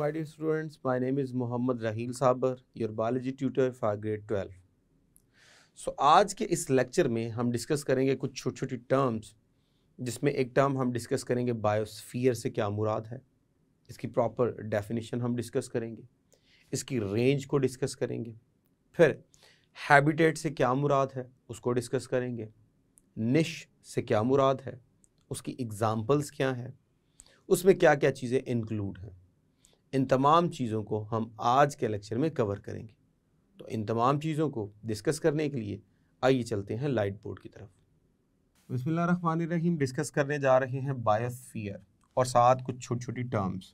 my dear students. My name is Mohammad Raheel Sabar, your biology tutor for grade 12. आज के इस lecture में हम डिस्कस करेंगे कुछ छोटी छोटी टर्म्स, जिसमें एक टर्म हम डिस्कस करेंगे बायोस्फीयर से क्या मुराद है, इसकी प्रॉपर डेफिनेशन हम डिस्कस करेंगे, इसकी रेंज को डिस्कस करेंगे, फिर हैबिटेट से क्या मुराद है उसको डिस्कस करेंगे, निश से क्या मुराद है, उसकी एग्जाम्पल्स क्या हैं, उसमें क्या क्या चीज़ें इंक्लूड हैं। इन तमाम चीज़ों को हम आज के लेक्चर में कवर करेंगे। तो इन तमाम चीज़ों को डिस्कस करने के लिए आइए चलते हैं लाइट बोर्ड की तरफ। बिस्मिल्लाहिर्रहमानिर्रहीम डिस्कस करने जा रहे हैं बायोस्फीयर और साथ कुछ छोटी छोटी टर्म्स।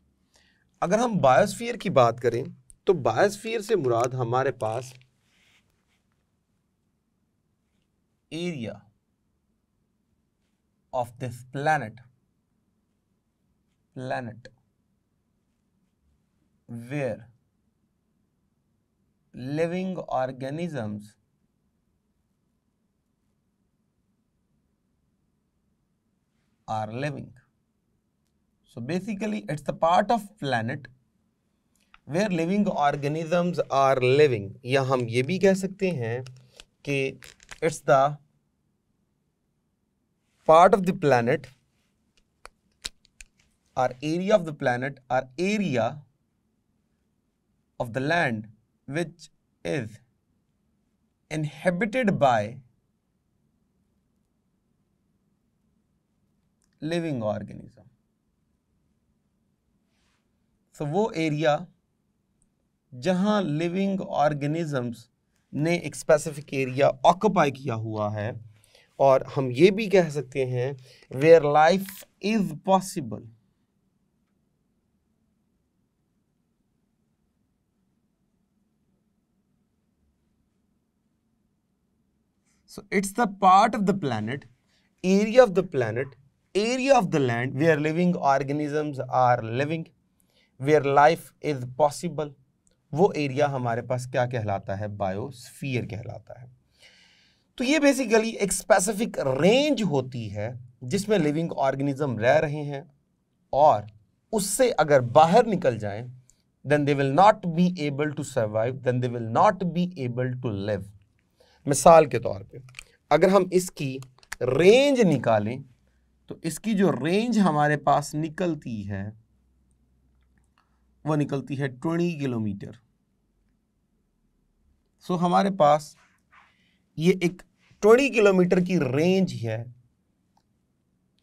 अगर हम बायोस्फीयर की बात करें तो बायोस्फीयर से मुराद हमारे पास area of this planet where living organisms are living. So basically it's the part of planet where living organisms are living, या हम ये भी कह सकते हैं कि it's the part of the planet or area of the planet or area of the land which is inhabited by living organism. So वो area जहाँ लिविंग ऑर्गेनिजम्स ने एक स्पेसिफिक एरिया ऑक्यूपाई किया हुआ है, और हम ये भी कह सकते हैं where life is possible. So it's the part of the planet, area of the planet, area of the land where living organisms are living, where life is possible. वो एरिया हमारे पास क्या कहलाता है? बायोस्फीयर कहलाता है। तो ये बेसिकली एक स्पेसिफिक रेंज होती है जिसमें लिविंग ऑर्गेनिज्म रह रहे हैं, और उससे अगर बाहर निकल जाएं then they will not be able to survive, then they will not be able to live. मिसाल के तौर पे अगर हम इसकी रेंज निकालें तो इसकी जो रेंज हमारे पास निकलती है वो निकलती है 20 किलोमीटर। सो हमारे पास ये एक 20 किलोमीटर की रेंज है।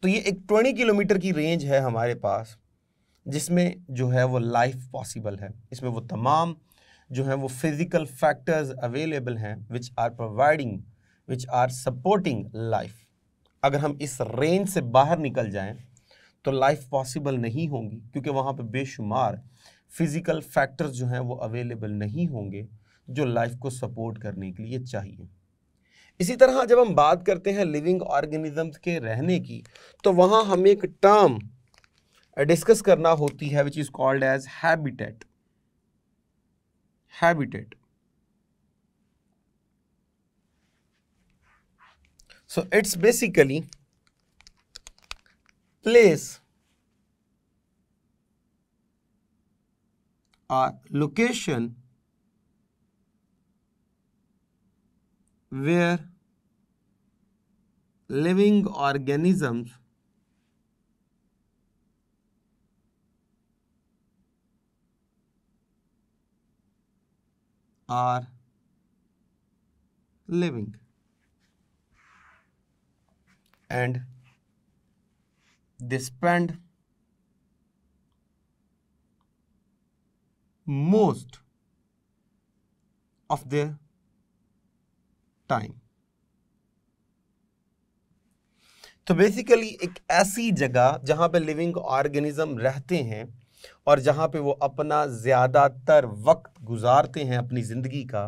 तो ये एक 20 किलोमीटर की रेंज है हमारे पास, जिसमें जो है वो लाइफ पॉसिबल है। इसमें वो तमाम जो है वो फिजिकल फैक्टर्स अवेलेबल हैं विच आर सपोर्टिंग लाइफ। अगर हम इस रेंज से बाहर निकल जाएं तो लाइफ पॉसिबल नहीं होगी, क्योंकि वहाँ पे बेशुमार फिजिकल फैक्टर्स जो हैं वो अवेलेबल नहीं होंगे जो लाइफ को सपोर्ट करने के लिए चाहिए। इसी तरह जब हम बात करते हैं लिविंग ऑर्गेनिजम्स के रहने की, तो वहाँ हमें एक टर्म डिस्कस करना होती है which is called as habitat. Habitat. So it's basically place or location where living organisms are living, and they spend most of their time. तो बेसिकली एक ऐसी जगह जहाँ पे लिविंग ऑर्गेनिज्म रहते हैं और जहाँ पे वो अपना ज़्यादातर वक्त गुजारते हैं अपनी ज़िंदगी का,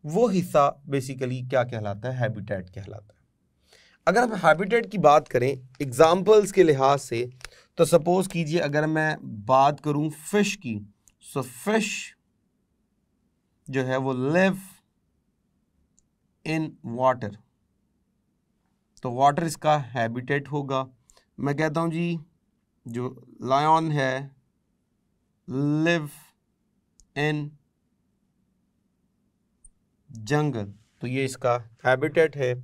वो हिस्सा बेसिकली क्या कहलाता है? हैबिटेट कहलाता है। अगर हम हैबिटेट की बात करें एग्जाम्पल्स के लिहाज से, तो सपोज कीजिए अगर मैं बात करूं फिश की, सो फिश जो है वो लिव इन वाटर, तो वाटर इसका हैबिटेट होगा। मैं कहता हूं जी जो लायन है लिव इन जंगल, तो ये इसका हैबिटेट है।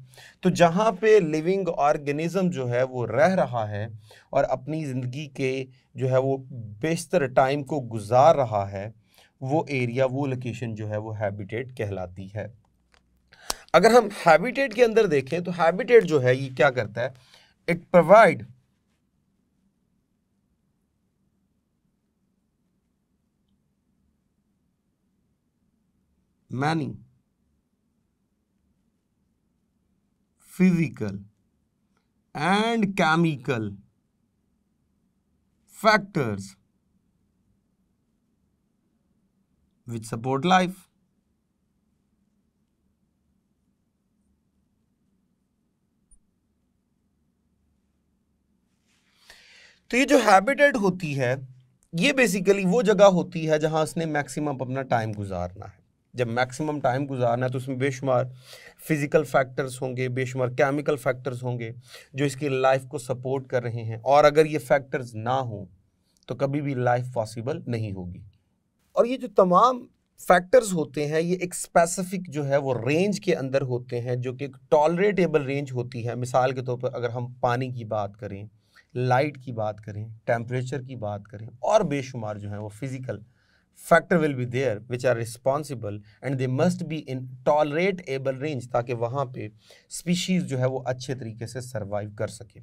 तो जहाँ पे लिविंग ऑर्गेनिज्म जो है वो रह रहा है और अपनी ज़िंदगी के जो है वो बेशतर टाइम को गुजार रहा है, वो एरिया, वो लोकेशन जो है वो हैबिटेट कहलाती है। अगर हम हैबिटेट के अंदर देखें तो हैबिटेट जो है ये क्या करता है, it provide many physical and chemical factors which support life. तो ये जो हैबिटेट होती है ये बेसिकली वो जगह होती है जहां उसने मैक्सिमम अपना टाइम गुजारना है। जब मैक्सिमम टाइम गुजारना है तो उसमें बेशुमार फिजिकल फैक्टर्स होंगे, बेशुमार केमिकल फैक्टर्स होंगे जो इसकी लाइफ को सपोर्ट कर रहे हैं, और अगर ये फैक्टर्स ना हो तो कभी भी लाइफ पॉसिबल नहीं होगी। और ये जो तमाम फैक्टर्स होते हैं ये एक स्पेसिफिक जो है वो रेंज के अंदर होते हैं, जो कि एक टॉलरेटेबल रेंज होती है। मिसाल के तौर पर अगर हम पानी की बात करें, लाइट की बात करें, टेम्परेचर की बात करें, और बेशुमार जो है वो physical factor will be there which are responsible and they must be in tolerable range, ताकि वहाँ पे स्पीशीज़ जो है वो अच्छे तरीके से सर्वाइव कर सके।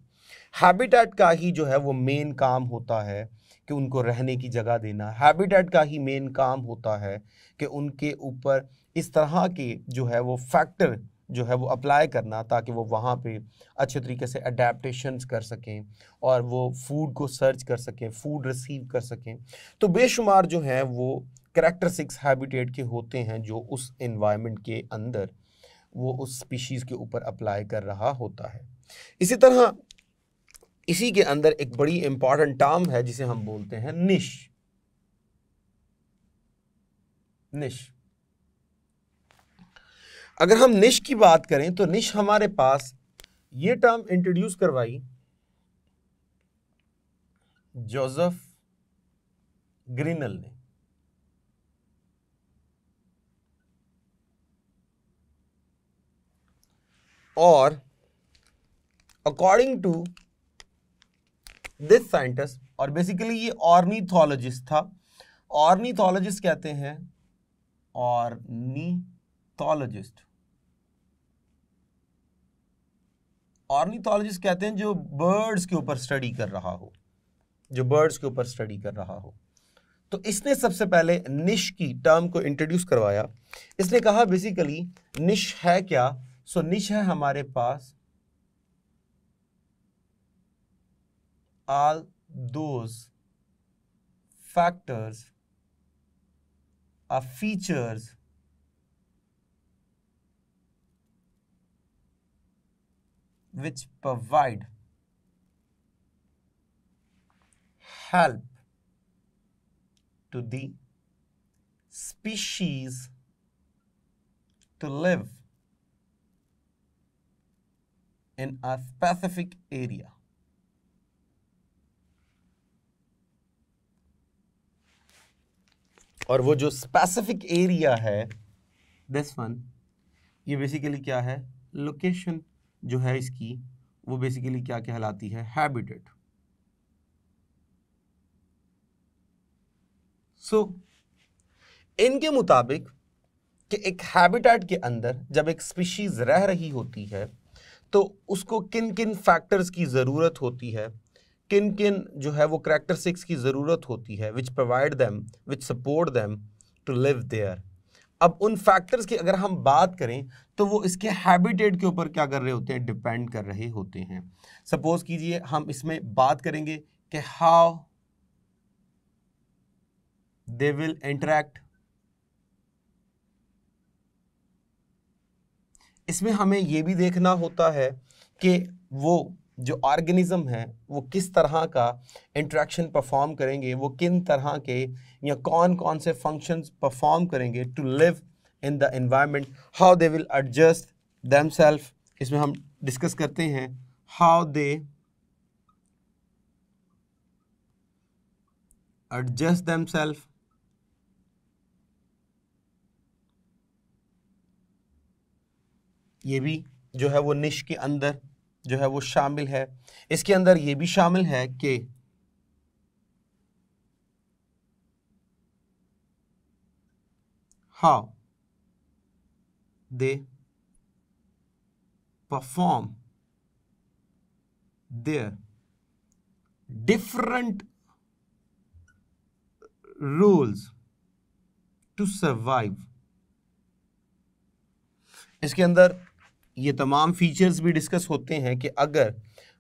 हैबिटेट का ही जो है वो मेन काम होता है कि उनको रहने की जगह देना। हैबिटेट का ही मेन काम होता है कि उनके ऊपर इस तरह के जो है वो फैक्टर जो है वो अप्लाई करना, ताकि वो वहाँ पे अच्छे तरीके से अडेप्टेशंस कर सकें और वो फूड को सर्च कर सकें, फूड रिसीव कर सकें। तो बेशुमार जो है वो कैरेक्टरिस्टिक्स हैबिटेट के होते हैं जो उस एनवायरनमेंट के अंदर वो उस स्पीशीज़ के ऊपर अप्लाई कर रहा होता है। इसी तरह इसी के अंदर एक बड़ी इंपॉर्टेंट टर्म है जिसे हम बोलते हैं निश। निश, अगर हम निश की बात करें तो निश हमारे पास ये टर्म इंट्रोड्यूस करवाई जोसेफ ग्रिनल ने। और अकॉर्डिंग टू दिस साइंटिस्ट, और बेसिकली ये ऑर्निथोलॉजिस्ट था। ऑर्निथोलॉजिस्ट कहते हैं, ऑर्निथोलॉजिस्ट, ऑर्निथोलॉजिस्ट कहते हैं जो बर्ड्स के ऊपर स्टडी कर रहा हो, जो बर्ड्स के ऊपर स्टडी कर रहा हो। तो इसने सबसे पहले निश की टर्म को इंट्रोड्यूस करवाया। इसने कहा बेसिकली निश है क्या? सो निश है हमारे पास all those factors or features which provide help to the species to live in a specific area. और वो जो स्पेसिफिक एरिया है, दिस वन, ये बेसिकली क्या है? लोकेशन जो है इसकी, वो बेसिकली क्या कहलाती है? हैबिटेट। सो इनके मुताबिक कि एक हैबिटेट के अंदर जब एक स्पीशीज रह रही होती है तो उसको किन किन फैक्टर्स की ज़रूरत होती है, किन किन जो है वो कैरेक्टरिस्टिक्स की ज़रूरत होती है, which provide them, which support them to live there. अब उन फैक्टर्स की अगर हम बात करें तो वो इसके हैबिटेट के ऊपर क्या कर रहे होते हैं? डिपेंड कर रहे होते हैं। सपोज कीजिए हम इसमें बात करेंगे कि हाउ दे विल इंटरैक्ट। इसमें हमें ये भी देखना होता है कि वो जो ऑर्गेनिज्म है वो किस तरह का इंटरेक्शन परफॉर्म करेंगे, वो किन तरह के या कौन कौन से फंक्शंस परफॉर्म करेंगे to live in the environment, how they will adjust themself. इसमें हम डिस्कस करते हैं हाउ दे adjust themselves, ये भी जो है वो निश के अंदर जो है वो शामिल है। इसके अंदर ये भी शामिल है कि how they perform their different roles to survive। इसके अंदर ये तमाम फीचर्स भी डिस्कस होते हैं कि अगर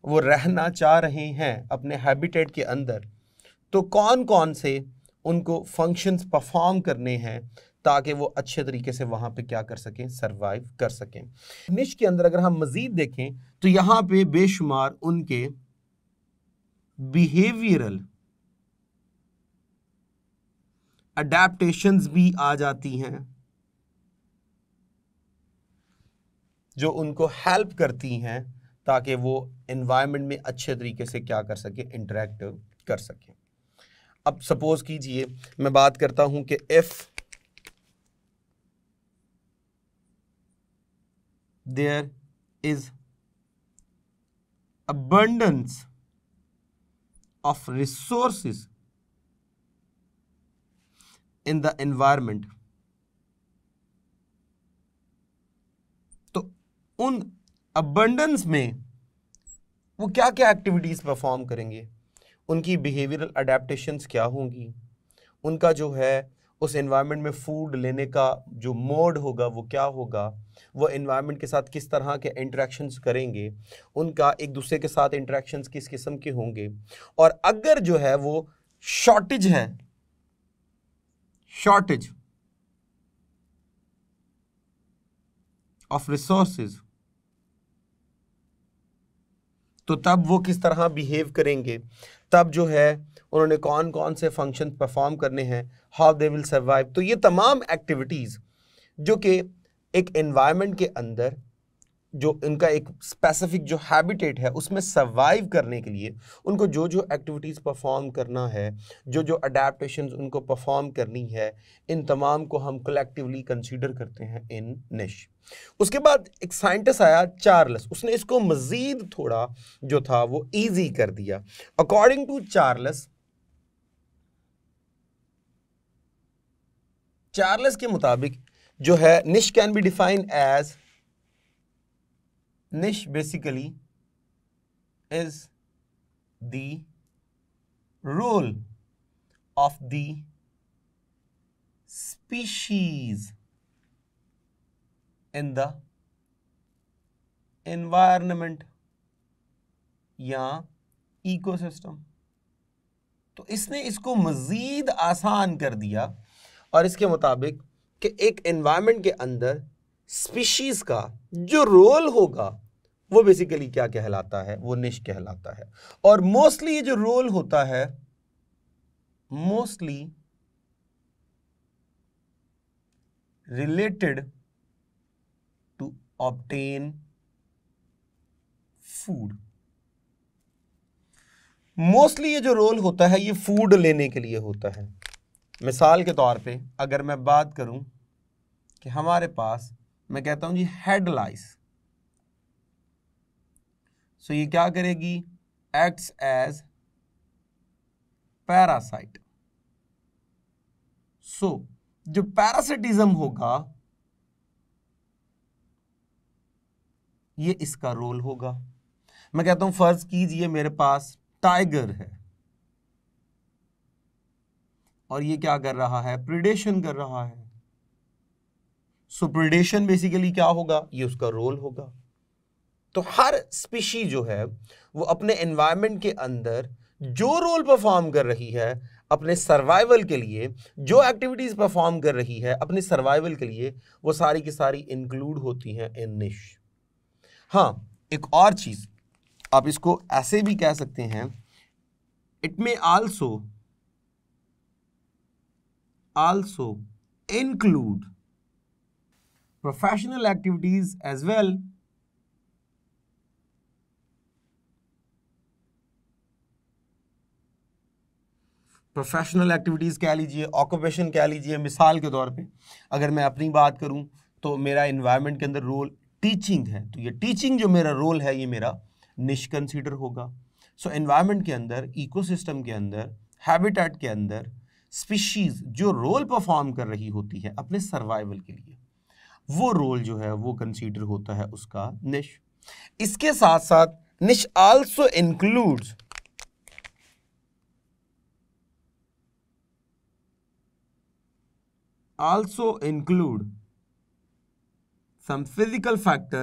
वो रहना चाह रहे हैं अपने हैबिटेट के अंदर तो कौन कौन से उनको फंक्शंस परफॉर्म करने हैं ताकि वो अच्छे तरीके से वहाँ पे क्या कर सकें, सरवाइव कर सकें। निश के अंदर अगर हम मज़ीद देखें तो यहाँ पे बेशुमार उनके बिहेवियरल अडेप्टेशंस भी आ जाती हैं जो उनको हेल्प करती हैं ताकि वो एनवायरनमेंट में अच्छे तरीके से क्या कर सके, इंटरेक्ट कर सके। अब सपोज कीजिए मैं बात करता हूं कि if there is abundance of resources in the environment, तो उन abundance में वो क्या क्या एक्टिविटीज परफॉर्म करेंगे, उनकी बिहेवियरल अडेप्टेशंस क्या होंगी, उनका जो है उस एनवायरनमेंट में फूड लेने का जो मोड होगा वो क्या होगा, वो एनवायरनमेंट के साथ किस तरह के इंटरेक्शंस करेंगे, उनका एक दूसरे के साथ इंटरेक्शंस किस किस्म के होंगे, और अगर जो है वो शॉर्टेज है, शॉर्टेज ऑफ रिसोर्सेज, तो तब वो किस तरह बिहेव करेंगे, तब जो है उन्होंने कौन कौन से फंक्शन परफॉर्म करने हैं, हाउ दे विल सर्वाइव। तो ये तमाम एक्टिविटीज़ जो कि एक एनवायरनमेंट के अंदर जो इनका एक स्पेसिफिक जो हैबिटेट है उसमें सर्वाइव करने के लिए उनको जो जो एक्टिविटीज़ परफॉर्म करना है, जो जो अडेप्टेशंस उनको परफॉर्म करनी है, इन तमाम को हम कलेक्टिवली कंसीडर करते हैं इन निश। उसके बाद एक साइंटिस्ट आया चार्ल्स, उसने इसको मज़ीद थोड़ा जो था वो ईजी कर दिया। अकॉर्डिंग टू चार्ल्स के मुताबिक जो है niche can be defined as, niche basically is the role of the species in the environment या इकोसिस्टम। तो इसने इसको मज़ीद आसान कर दिया और इसके मुताबिक कि एक एनवायरनमेंट के अंदर स्पीशीज का जो रोल होगा वो बेसिकली क्या कहलाता है, वो निश कहलाता है। और मोस्टली ये जो रोल होता है mostly related to obtain food. Mostly ये जो रोल होता है ये फूड लेने के लिए होता है। मिसाल के तौर पे अगर मैं बात करूं कि हमारे पास, मैं कहता हूं जी हेड लाइस, सो ये क्या करेगी, एक्ट्स एज पैरासाइट। सो जो पैरासिटिज्म होगा ये इसका रोल होगा। मैं कहता हूं फर्ज कीजिए मेरे पास टाइगर है और ये क्या कर रहा है, प्रिडेशन कर रहा है। सो प्रिडेशन बेसिकली क्या होगा, ये उसका रोल होगा। तो हर स्पीशी जो है वो अपने एनवायरनमेंट के अंदर जो रोल परफॉर्म कर रही है अपने सर्वाइवल के लिए, जो एक्टिविटीज परफॉर्म कर रही है अपने सर्वाइवल के लिए, वो सारी की सारी इंक्लूड होती हैं इन निश। हाँ, एक और चीज आप इसको ऐसे भी कह सकते हैं, it may also include professional activities as well, professional activities कह लीजिए, ऑक्यूपेशन कह लीजिए। मिसाल के तौर पे अगर मैं अपनी बात करूं तो मेरा इन्वायरमेंट के अंदर रोल टीचिंग है, तो ये टीचिंग जो मेरा रोल है ये मेरा निश कंसीडर होगा। सो एनवायरनमेंट के अंदर, इकोसिस्टम के अंदर, हैबिटेट के अंदर स्पीशीज जो रोल परफॉर्म कर रही होती है अपने सर्वाइवल के लिए, वो रोल जो है वो कंसीडर होता है उसका निश। इसके साथ साथ निश also includes some physical factor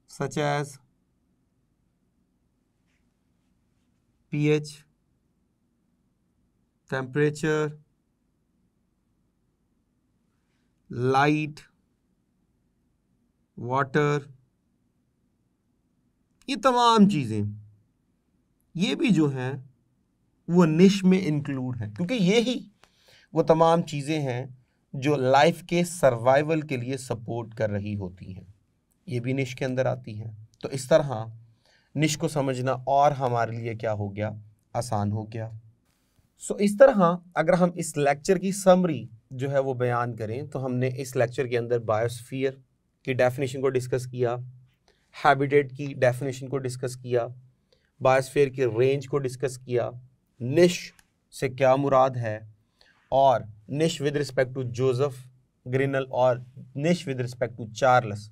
such as pH, temperature, light, water, ये तमाम चीज़ें ये भी जो हैं वो निश में इंक्लूड है, क्योंकि ये ही वो तमाम चीज़ें हैं जो लाइफ के सर्वाइवल के लिए सपोर्ट कर रही होती हैं, ये भी निश के अंदर आती हैं। तो इस तरह निश को समझना और हमारे लिए क्या हो गया, आसान हो गया। सो इस तरह अगर हम इस लेक्चर की समरी जो है वो बयान करें तो हमने इस लेक्चर के अंदर बायोस्फीयर की डेफिनेशन को डिस्कस किया, हैबिटेट की डेफिनेशन को डिस्कस किया, बायोस्फीयर की रेंज को डिस्कस किया, निश से क्या मुराद है, और निश विद रिस्पेक्ट टू जोसेफ ग्रिनल और निश विद रिस्पेक्ट टू चार्ल्स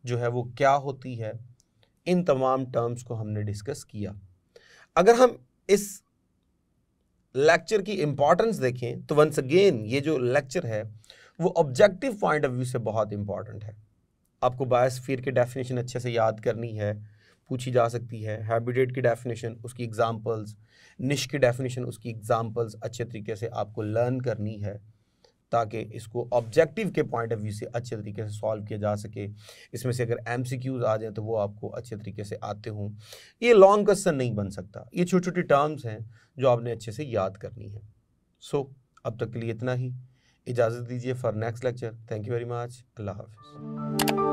जो है वो क्या होती है। इन तमाम टर्म्स को हमने डिस्कस किया। अगर हम इस लेक्चर की इंपॉर्टेंस देखें तो वंस अगेन ये जो लेक्चर है वो ऑब्जेक्टिव पॉइंट ऑफ व्यू से बहुत इंपॉर्टेंट है। आपको बायोस्फीयर की डेफिनेशन अच्छे से याद करनी है, पूछी जा सकती है। हैबिटेट की डेफिनेशन, उसकी एग्जांपल्स, निश की डेफिनेशन, उसकी एग्जांपल्स अच्छे तरीके से आपको लर्न करनी है ताकि इसको ऑब्जेक्टिव के पॉइंट ऑफ व्यू से अच्छे तरीके से सॉल्व किया जा सके। इसमें से अगर MCQs आ जाएँ तो वो आपको अच्छे तरीके से आते हों। ये लॉन्ग क्वेश्चन नहीं बन सकता, ये छोटी छोटी टर्म्स हैं जो आपने अच्छे से याद करनी है। सो अब तक के लिए इतना ही, इजाज़त दीजिए for next lecture. Thank you very much. अल्लाह हाफिज़।